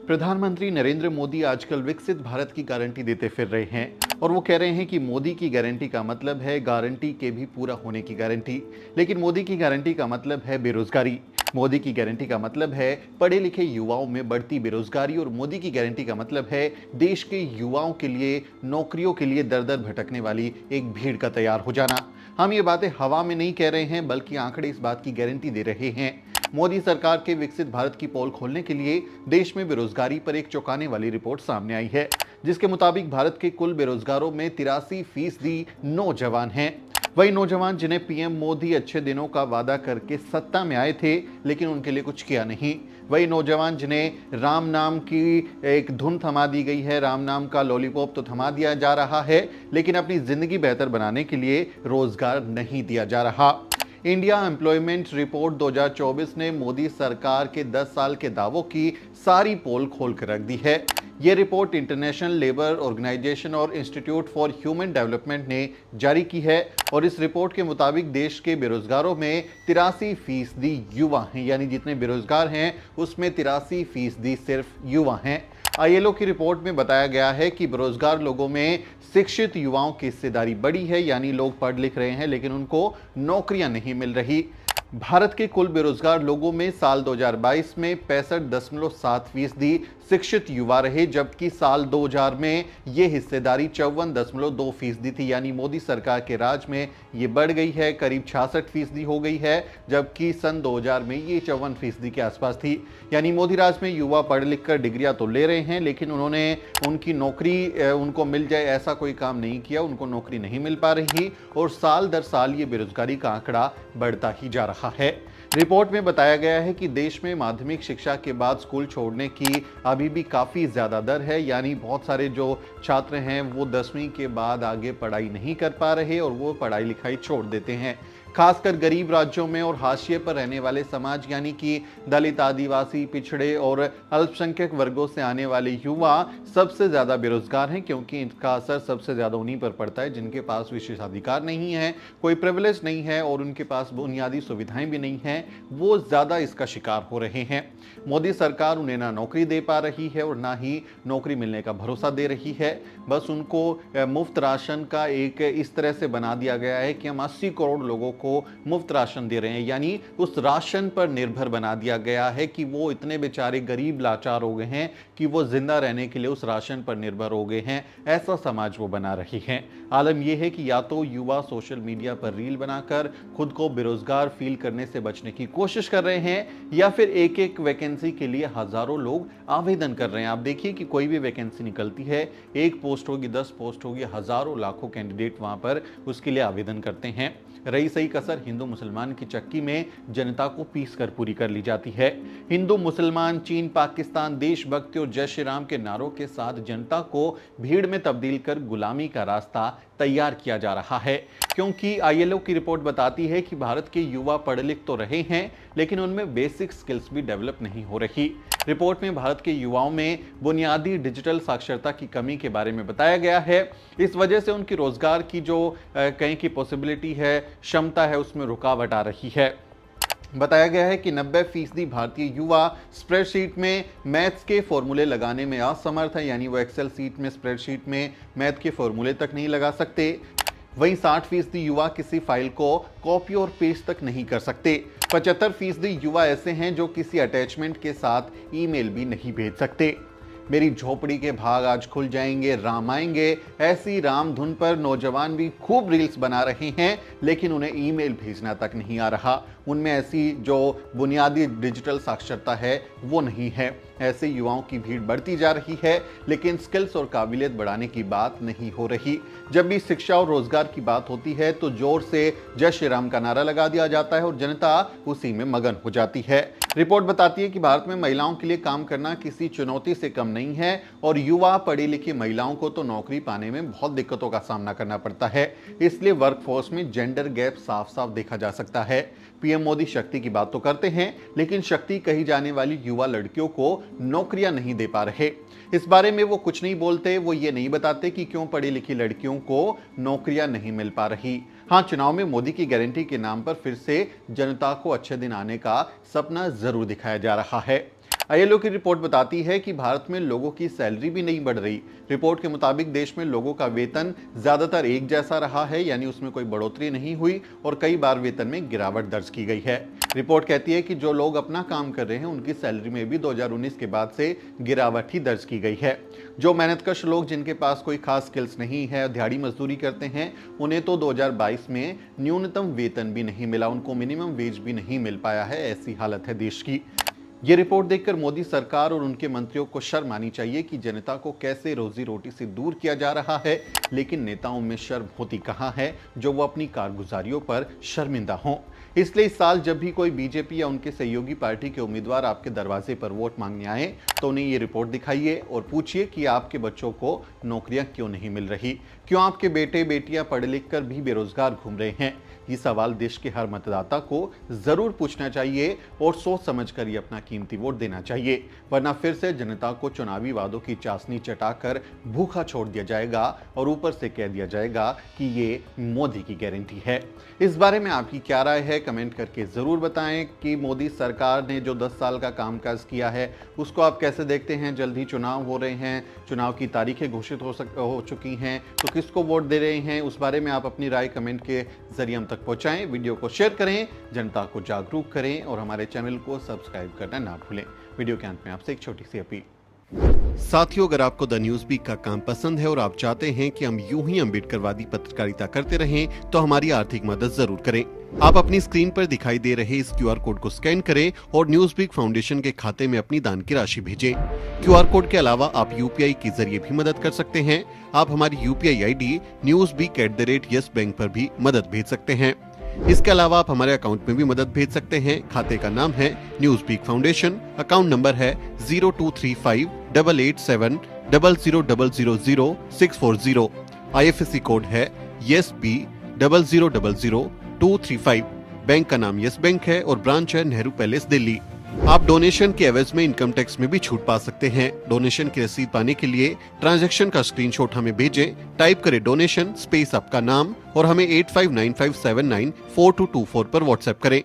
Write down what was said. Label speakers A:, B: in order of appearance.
A: प्रधानमंत्री नरेंद्र मोदी आजकल विकसित भारत की गारंटी देते फिर रहे हैं और वो कह रहे हैं कि मोदी की गारंटी का मतलब है गारंटी के भी पूरा होने की गारंटी। लेकिन मोदी की गारंटी का मतलब है बेरोजगारी। मोदी की गारंटी का मतलब है पढ़े लिखे युवाओं में बढ़ती बेरोजगारी और मोदी की गारंटी का मतलब है देश के युवाओं के लिए नौकरियों के लिए दर दर भटकने वाली एक भीड़ का तैयार हो जाना। हम ये बातें हवा में नहीं कह रहे हैं बल्कि आंकड़े इस बात की गारंटी दे रहे हैं। मोदी सरकार के विकसित भारत की पोल खोलने के लिए देश में बेरोजगारी पर एक चौंकाने वाली रिपोर्ट सामने आई है, जिसके मुताबिक भारत के कुल बेरोजगारों में 83% नौजवान हैं। वही नौजवान जिन्हें पीएम मोदी अच्छे दिनों का वादा करके सत्ता में आए थे लेकिन उनके लिए कुछ किया नहीं। वही नौजवान जिन्हें राम नाम की एक धुन थमा दी गई है, राम नाम का लॉलीपॉप तो थमा दिया जा रहा है लेकिन अपनी जिंदगी बेहतर बनाने के लिए रोजगार नहीं दिया जा रहा। इंडिया एम्प्लॉयमेंट रिपोर्ट 2024 ने मोदी सरकार के 10 साल के दावों की सारी पोल खोल कर रख दी है। यह रिपोर्ट इंटरनेशनल लेबर ऑर्गेनाइजेशन और इंस्टीट्यूट फॉर ह्यूमन डेवलपमेंट ने जारी की है और इस रिपोर्ट के मुताबिक देश के बेरोजगारों में 83% युवा हैं, यानी जितने बेरोजगार हैं उसमें 83% सिर्फ युवा हैं। आईएलओ की रिपोर्ट में बताया गया है कि बेरोजगार लोगों में शिक्षित युवाओं की हिस्सेदारी बढ़ी है, यानी लोग पढ़ लिख रहे हैं लेकिन उनको नौकरियां नहीं मिल रही। भारत के कुल बेरोजगार लोगों में साल 2022 में 65.7% शिक्षित युवा रहे, जबकि साल 2000 में ये हिस्सेदारी 54.2% थी, यानी मोदी सरकार के राज में ये बढ़ गई है, करीब 66% हो गई है, जबकि सन 2000 में ये 54% के आसपास थी। यानी मोदी राज में युवा पढ़ लिख कर डिग्रियां तो ले रहे हैं लेकिन उन्होंने उनकी नौकरी उनको मिल जाए ऐसा कोई काम नहीं किया, उनको नौकरी नहीं मिल पा रही और साल दर साल ये बेरोजगारी का आंकड़ा बढ़ता ही जा रहा है। रिपोर्ट में बताया गया है कि देश में माध्यमिक शिक्षा के बाद स्कूल छोड़ने की अभी भी काफ़ी ज़्यादा दर है, यानी बहुत सारे जो छात्र हैं वो 10वीं के बाद आगे पढ़ाई नहीं कर पा रहे और वो पढ़ाई लिखाई छोड़ देते हैं। खासकर गरीब राज्यों में और हाशिए पर रहने वाले समाज यानी कि दलित, आदिवासी, पिछड़े और अल्पसंख्यक वर्गों से आने वाले युवा सबसे ज़्यादा बेरोजगार हैं, क्योंकि इसका असर सबसे ज़्यादा उन्हीं पर पड़ता है जिनके पास विशेषाधिकार नहीं है, कोई प्रिविलेज नहीं है और उनके पास बुनियादी सुविधाएं भी नहीं हैं, वो ज़्यादा इसका शिकार हो रहे हैं। मोदी सरकार उन्हें ना नौकरी दे पा रही है और ना ही नौकरी मिलने का भरोसा दे रही है। बस उनको मुफ्त राशन का एक इस तरह से बना दिया गया है कि हम 80 करोड़ लोगों को मुफ्त राशन दे रहे हैं, यानी उस राशन पर निर्भर बना दिया गया है कि वो इतने बेचारे गरीब लाचार हो गए हैं कि वो जिंदा रहने के लिए उस राशन पर निर्भर हो गए हैं। ऐसा समाज वो बना रही हैं। आलम यह है कि या तो युवा सोशल मीडिया पर रील बनाकर खुद को बेरोजगार फील करने से बचने की कोशिश कर रहे हैं या फिर एक एक वैकेंसी के लिए हजारों लोग आवेदन कर रहे हैं। आप देखिए कि कोई भी वैकेंसी निकलती है, एक पोस्ट होगी, 10 पोस्ट होगी, हजारों लाखों कैंडिडेट वहां पर उसके लिए आवेदन करते हैं। रही सही कसर हिंदू मुसलमान की चक्की में जनता को पीस कर पूरी कर ली जाती है। हिंदू मुसलमान, चीन, पाकिस्तान, देशभक्ति और जय श्री राम के नारों के साथ जनता को भीड़ में तब्दील कर गुलामी का रास्ता तैयार किया जा रहा है, क्योंकि आईएलओ की रिपोर्ट बताती है कि भारत के युवा पढ़ लिख तो रहे हैं लेकिन उनमें बेसिक स्किल्स भी डेवलप नहीं हो रही। रिपोर्ट में भारत के युवाओं में बुनियादी डिजिटल साक्षरता की कमी के बारे में बताया गया है। इस वजह से उनकी रोजगार की जो कहीं की पॉसिबिलिटी है, क्षमता है, उसमें रुकावट आ रही है। बताया गया है कि 90% भारतीय युवा स्प्रेडशीट में मैथ्स के फॉर्मूले लगाने में असमर्थ है, यानी वो एक्सेल सीट में, स्प्रेडशीट में मैथ के फॉर्मूले तक नहीं लगा सकते। वहीं 60% युवा किसी फाइल को कॉपी और पेस्ट तक नहीं कर सकते। 75% युवा ऐसे हैं जो किसी अटैचमेंट के साथ ईमेल भी नहीं भेज सकते। मेरी झोपड़ी के भाग आज खुल जाएंगे, राम आएंगे, ऐसी राम धुन पर नौजवान भी खूब रील्स बना रहे हैं लेकिन उन्हें ईमेल भेजना तक नहीं आ रहा। उनमें ऐसी जो बुनियादी डिजिटल साक्षरता है वो नहीं है। ऐसे युवाओं की भीड़ बढ़ती जा रही है लेकिन स्किल्स और काबिलियत बढ़ाने की बात नहीं हो रही। जब भी शिक्षा और रोजगार की बात होती है तो जोर से जय श्री राम का नारा लगा दिया जाता है और जनता उसी में मगन हो जाती है। रिपोर्ट बताती है कि भारत में महिलाओं के लिए काम करना किसी चुनौती से कम नहीं है और युवा पढ़ी लिखी महिलाओं को तो नौकरी पाने में बहुत दिक्कतों का सामना करना पड़ता है। इसलिए वर्कफोर्स में जेंडर गैप साफ साफ देखा जा सकता है। पीएम मोदी शक्ति की बात तो करते हैं लेकिन शक्ति कही जाने वाली युवा लड़कियों को नौकरियां नहीं दे पा रहे। इस बारे में वो कुछ नहीं बोलते, वो ये नहीं बताते कि क्यों पढ़ी लिखी लड़कियों को नौकरियां नहीं मिल पा रही। हाँ, चुनाव में मोदी की गारंटी के नाम पर फिर से जनता को अच्छे दिन आने का सपना जरूर दिखाया जा रहा है। आईएलओ की रिपोर्ट बताती है कि भारत में लोगों की सैलरी भी नहीं बढ़ रही। रिपोर्ट के मुताबिक देश में लोगों का वेतन ज्यादातर एक जैसा रहा है, यानी उसमें कोई बढ़ोतरी नहीं हुई और कई बार वेतन में गिरावट दर्ज की गई है। रिपोर्ट कहती है कि जो लोग अपना काम कर रहे हैं उनकी सैलरी में भी 2019 के बाद से गिरावट ही दर्ज की गई है। जो मेहनतकश लोग जिनके पास कोई खास स्किल्स नहीं है, दिहाड़ी मजदूरी करते हैं, उन्हें तो 2022 में न्यूनतम वेतन भी नहीं मिला, उनको मिनिमम वेज भी नहीं मिल पाया है। ऐसी हालत है देश की। ये रिपोर्ट देखकर मोदी सरकार और उनके मंत्रियों को शर्म आनी चाहिए कि जनता को कैसे रोजी रोटी से दूर किया जा रहा है, लेकिन नेताओं में शर्म होती कहां है जो वो अपनी कारगुजारियों पर शर्मिंदा हों। इसलिए इस साल जब भी कोई बीजेपी या उनके सहयोगी पार्टी के उम्मीदवार आपके दरवाजे पर वोट मांगने आए तो उन्हें ये रिपोर्ट दिखाइए और पूछिए कि आपके बच्चों को नौकरियां क्यों नहीं मिल रही, क्यों आपके बेटे बेटियां पढ़ लिख कर भी बेरोजगार घूम रहे हैं। ये सवाल देश के हर मतदाता को जरूर पूछना चाहिए और सोच समझकर ये अपना कीमती वोट देना चाहिए, वरना फिर से जनता को चुनावी वादों की चाशनी चटाकर भूखा छोड़ दिया जाएगा और ऊपर से कह दिया जाएगा कि ये मोदी की गारंटी है। इस बारे में आपकी क्या राय है, कमेंट करके जरूर बताएं कि मोदी सरकार ने जो 10 साल का कामकाज किया है उसको आप कैसे देखते हैं। जल्द ही चुनाव हो रहे हैं, चुनाव की तारीखें घोषित हो चुकी हैं, तो किसको वोट दे रहे हैं उस बारे में आप अपनी राय कमेंट के जरिए हम तक पहुंचाएं। वीडियो को शेयर करें, जनता को जागरूक करें और हमारे चैनल को सब्सक्राइब करना ना भूलें। वीडियो के अंत में आपसे एक छोटी सी अपील। साथियों, अगर आपको द न्यूज वीक का काम पसंद है और आप चाहते हैं कि हम यूं ही अम्बेडकरवादी पत्रकारिता करते रहें तो हमारी आर्थिक मदद जरूर करें। आप अपनी स्क्रीन पर दिखाई दे रहे इस क्यूआर कोड को स्कैन करें और न्यूज वीक फाउंडेशन के खाते में अपनी दान की राशि भेजें। क्यूआर कोड के अलावा आप यूपीआई के जरिए भी मदद कर सकते हैं। आप हमारी यूपीआई आईडी newsweek@yes बैंक पर भी मदद भेज सकते हैं। इसके अलावा आप हमारे अकाउंट में भी मदद भेज सकते हैं। खाते का नाम है News Week Foundation, account number है 02358800000640। IFSC कोड है YSB000235। बैंक का नाम यस बैंक है और ब्रांच है नेहरू पैलेस दिल्ली। आप डोनेशन के एवज में इनकम टैक्स में भी छूट पा सकते हैं। डोनेशन की रसीद पाने के लिए ट्रांजैक्शन का स्क्रीनशॉट हमें भेजें। टाइप करें डोनेशन स्पेस आपका नाम और हमें 8595794224 पर व्हाट्सएप करें।